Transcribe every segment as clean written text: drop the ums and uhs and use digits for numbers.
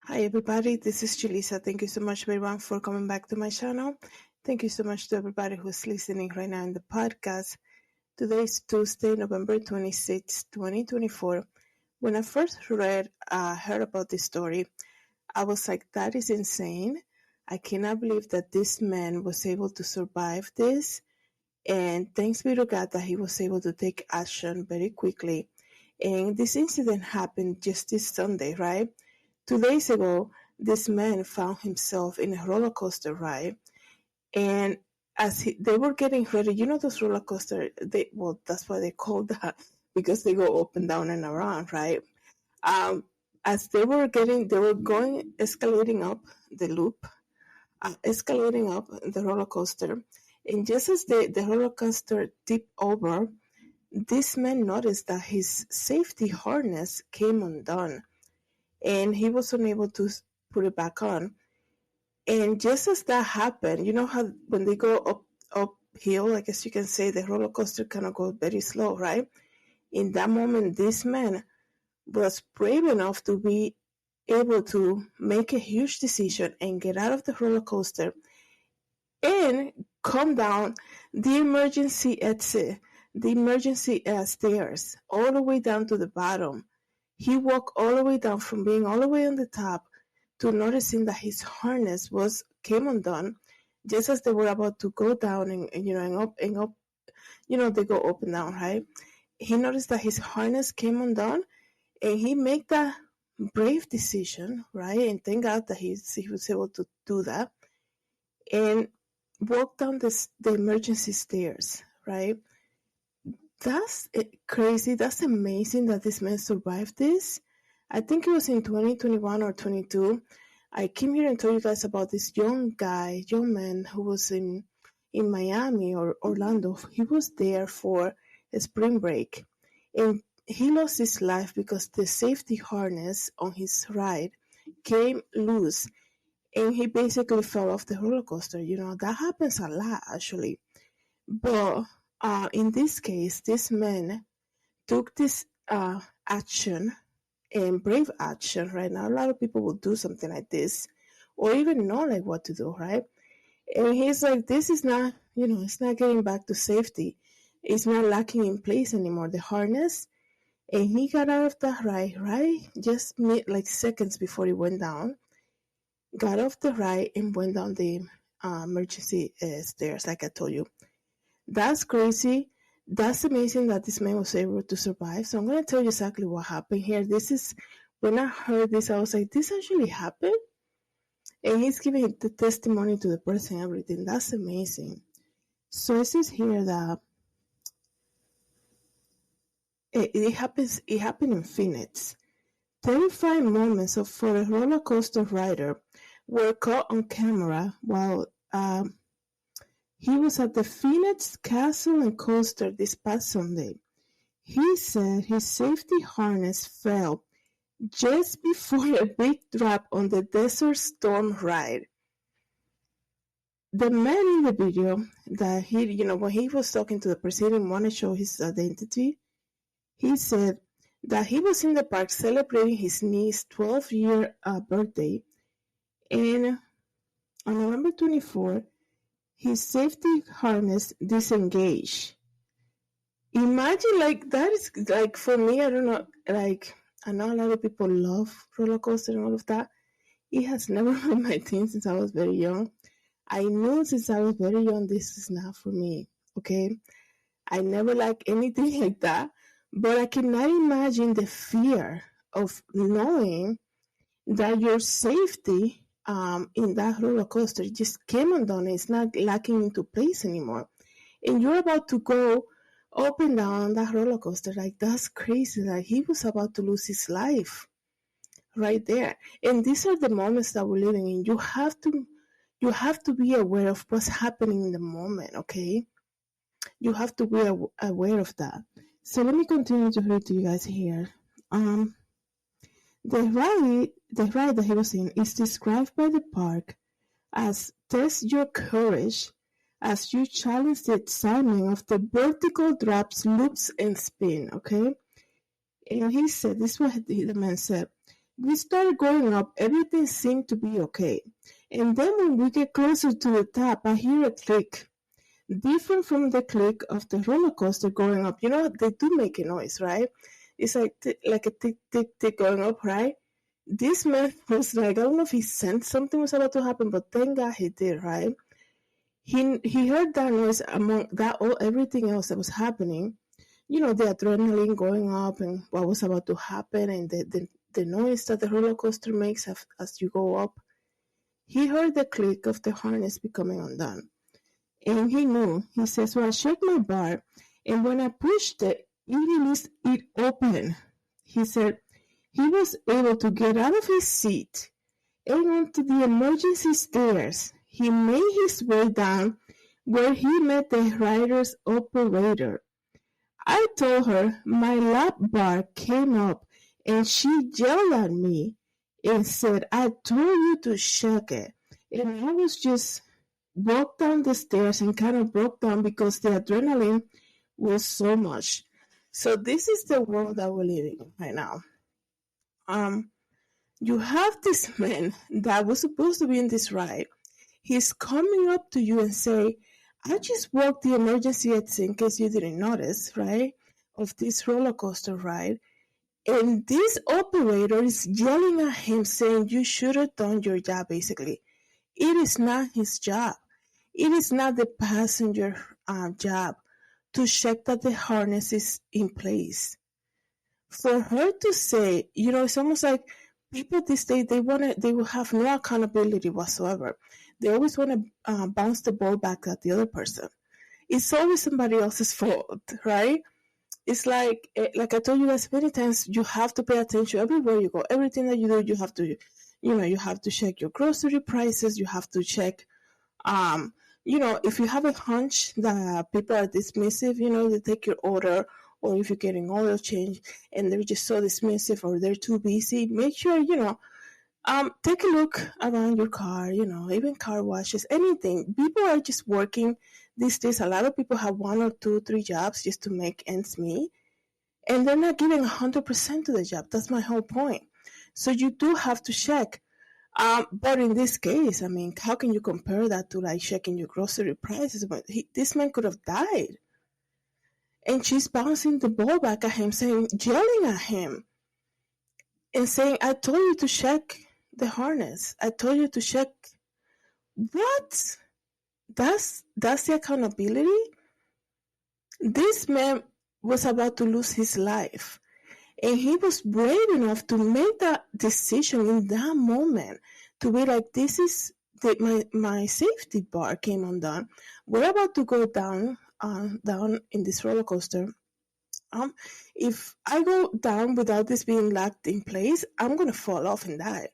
Hi everybody, this is Julissa. Thank you so much everyone for coming back to my channel. Thank you so much to everybody who's listening right now in the podcast. Today is Tuesday, November 26, 2024. When I first heard about this story, I was like, that is insane. I cannot believe that this man was able to survive this. And thanks be to God that he was able to take action very quickly. And this incident happened just this Sunday, right? 2 days ago, this man found himself in a roller coaster ride, and they were getting ready, those roller coaster, that's why they call that, because they go up and down and around, right? As they were going, escalating up the loop, escalating up the roller coaster, and just as the roller coaster tipped over, this man noticed that his safety harness came undone and he was unable to put it back on. And just as that happened, you know how when they go uphill, I guess you can say the roller coaster kind of goes very slow, right? In that moment, this man was brave enough to be able to make a huge decision and get out of the roller coaster and come down the emergency exit, the emergency stairs, all the way down to the bottom. He walked all the way down from being all the way on the top to noticing that his harness came undone just as they were about to go down and up and up. They go up and down, right? He noticed that his harness came undone, and he made that brave decision, right? And thank God that he was able to do that and walk down the emergency stairs, right? That's crazy. That's amazing that this man survived this. I think it was in 2021 or 22. I came here and told you guys about this young man who was in Miami or Orlando. He was there for a spring break, and he lost his life because the safety harness on his ride came loose, and he basically fell off the roller coaster. That happens a lot, actually. But in this case, this man took this action and brave action. Right now, a lot of people will do something like this or even know like what to do, right? And he's like, this is not, it's not getting back to safety. It's not locking in place anymore, the harness. And he got out of the ride, right? Just like seconds before he went down, got off the ride and went down the emergency stairs, like I told you. That's crazy. That's amazing that this man was able to survive. So I'm going to tell you exactly what happened here. When I heard this, I was like, this actually happened? And he's giving the testimony to the person, everything. That's amazing. So it says here that it happened in Phoenix. Terrifying moments for a roller coaster rider were caught on camera while he was at the Phoenix Castle and Coaster this past Sunday. He said his safety harness fell just before a big drop on the Desert Storm ride. The man in the video that when he was talking to the person, he didn't want to show his identity. He said that he was in the park celebrating his niece's 12-year birthday, and on November 24, his safety harness disengaged. Imagine, like, that is, like, for me, I don't know, like, I know a lot of people love roller coaster and all of that. It has never been my thing since I was very young. I knew since I was very young, this is not for me, okay? I never liked anything like that, but I cannot imagine the fear of knowing that your safety in that roller coaster just came undone. It's not locking into place anymore. And you're about to go up and down that roller coaster. Like, that's crazy. Like, he was about to lose his life right there. And these are the moments that we're living in. You have to be aware of what's happening in the moment, okay? You have to be aware of that. So let me continue to read to you guys here. The ride that he was in is described by the park as test your courage as you challenge the excitement of the vertical drops, loops, and spin, okay? And he said, this is what the man said, We started going up. Everything seemed to be okay. And then when we get closer to the top, I hear a click, different from the click of the roller coaster going up. You know, they do make a noise, right? It's like like a tick, tick, tick going up, right? This man was like, I don't know if he sensed something was about to happen, but thank God he did, right? He heard that noise among that all everything else that was happening. You know, the adrenaline going up and what was about to happen, and the noise that the roller coaster makes as you go up. He heard the click of the harness becoming undone. And he knew. He says, so I shook my bar, and when I pushed it, it released it open. He said he was able to get out of his seat and onto the emergency stairs. He made his way down where he met the rider's operator. I told her my lap bar came up and she yelled at me and said, I told you to shake it. And I was just walked down the stairs and kind of broke down because the adrenaline was so much. So this is the world that we're living in right now. You have this man that was supposed to be in this ride. He's coming up to you and say, I just walked the emergency exit in case you didn't notice, right? Of this roller coaster ride. And this operator is yelling at him saying, you should have done your job, basically. It is not his job. It is not the passenger job to check that the harness is in place. For her to say, you know, it's almost like people these days, they will have no accountability whatsoever. They always want to bounce the ball back at the other person. It's always somebody else's fault, right? It's like I told you guys many times, you have to pay attention everywhere you go. Everything that you do, you have to, you have to check your grocery prices. You have to check, if you have a hunch that people are dismissive, they take your order, or if you're getting oil change and they're just so dismissive or they're too busy, make sure, take a look around your car, even car washes, anything. People are just working these days. A lot of people have 1 or 2, 3 jobs just to make ends meet, and they're not giving 100% to the job. That's my whole point. So you do have to check. But in this case, I mean, how can you compare that to like checking your grocery prices? But this man could have died. And she's bouncing the ball back at him, yelling at him and saying, I told you to check the harness. I told you to check. What? That's the accountability? This man was about to lose his life. And he was brave enough to make that decision in that moment, to be like, this is my safety bar came undone. We're about to go down in this roller coaster. If I go down without this being locked in place, I'm gonna fall off and die.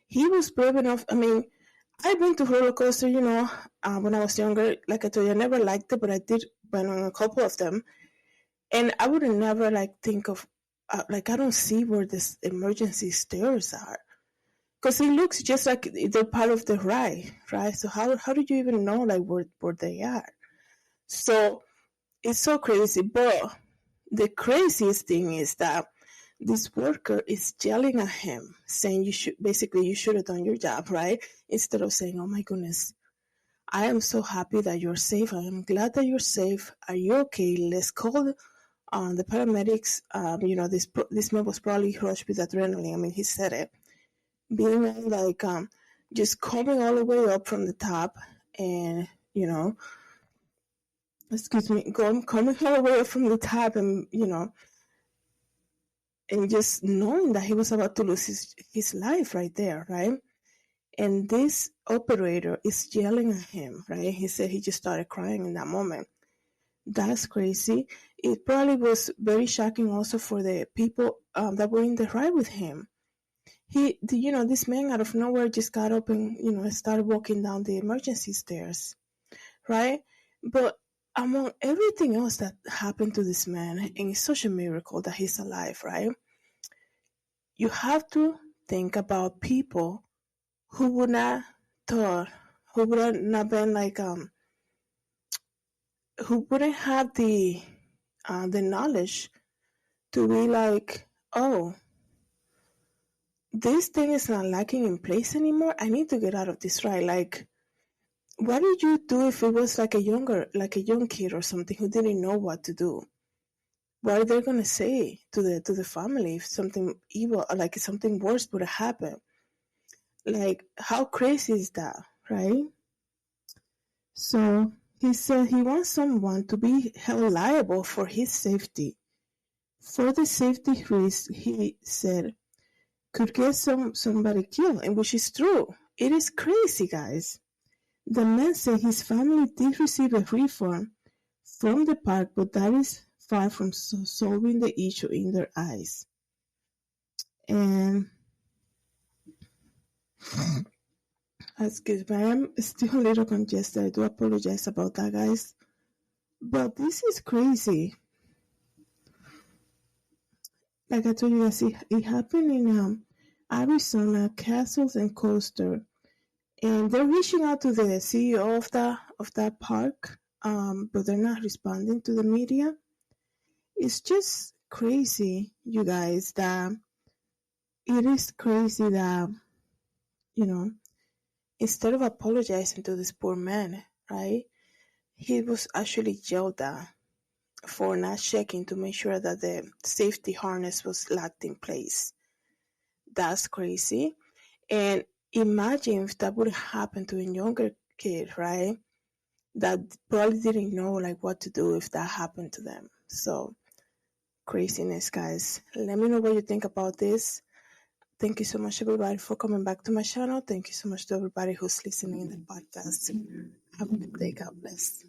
He was brave enough. I mean, I've been to roller coaster, when I was younger. Like I told you, I never liked it, but I did went on a couple of them. And I would never think of, I don't see where this emergency stairs are. Because it looks just like they're part of the ride, right? So how do you even know where they are? So it's so crazy. But the craziest thing is that this worker is yelling at him, saying you should have done your job, right? Instead of saying, oh my goodness, I am so happy that you're safe. I am glad that you're safe. Are you okay? Let's call the paramedics. This man was probably rushed with adrenaline. I mean, he said it. Being just coming all the way up from the top and, coming all the way up from the top and, and just knowing that he was about to lose his life right there, right? And this operator is yelling at him, right? He said he just started crying in that moment. That's crazy. It probably was very shocking also for the people that were in the ride with him. This man out of nowhere just got up and, started walking down the emergency stairs, right? But among everything else that happened to this man, and it's such a miracle that he's alive, right? You have to think about people who would not thought, who would not been who wouldn't have the knowledge to be like, oh, this thing is not locking in place anymore. I need to get out of this ride. Like, what did you do if it was like a young kid or something who didn't know what to do? What are they gonna say to the family if something evil, like something worse would have happened? Like, how crazy is that, right? So he said he wants someone to be held liable for his safety. For the safety risk, he said, could get somebody killed, and which is true. It is crazy, guys. The man said his family did receive a refund from the park, but that is far from solving the issue in their eyes. And excuse me, I'm still a little congested. I do apologize about that, guys. But this is crazy. Like I told you guys, it happened in Arizona, Castles and Coaster. And they're reaching out to the CEO of that park, but they're not responding to the media. It's just crazy, you guys, that it is crazy that, instead of apologizing to this poor man, right, he was actually yelled at for not checking to make sure that the safety harness was locked in place. That's crazy. And imagine if that would happen to a younger kid, right? That probably didn't know like what to do if that happened to them. So craziness, guys. Let me know what you think about this. Thank you so much, everybody, for coming back to my channel. Thank you so much to everybody who's listening in the podcast. Have a good day. God bless.